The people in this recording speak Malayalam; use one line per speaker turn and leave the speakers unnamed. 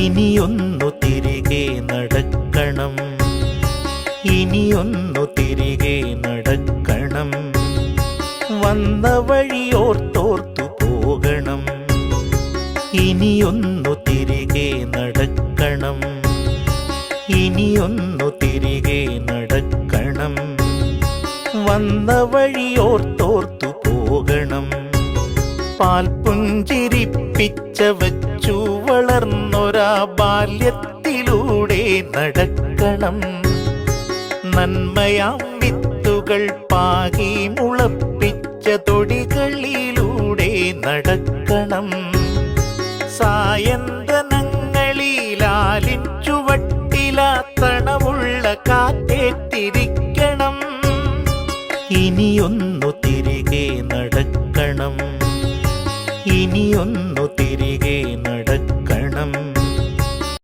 ഇനിയൊന്നു തിരികെ നടക്കണം, ഇനിയൊന്നു തിരികെ നടക്കണം. വന്ന വഴിയോർത്തോർത്തു പോകണം, ഇനിയൊന്നു തിരികെ നടക്കണം, ഇനിയൊന്നു തിരികെ നടക്കണം. വന്ന വഴിയോർത്തോർത്തു പോകണം. പാൽപുഞ്ചിരിപ്പിച്ച വച്ചു വളർന്നൊരാ ബാല്യത്തിലൂടെ നടക്കണം. നന്മയാം വിത്തുകൾ പാകി മുളപ്പിച്ച തൊടികളിലൂടെ നടക്കണം. സായന്തനങ്ങളിലാലിൻ ചുവട്ടിലാ തണവുള്ള കാറ്റേറ്റിരിക്കണം. ഇനിയൊന്നു തിരികെ നടക്കണം, ഇനിയൊന്നു തിരികെ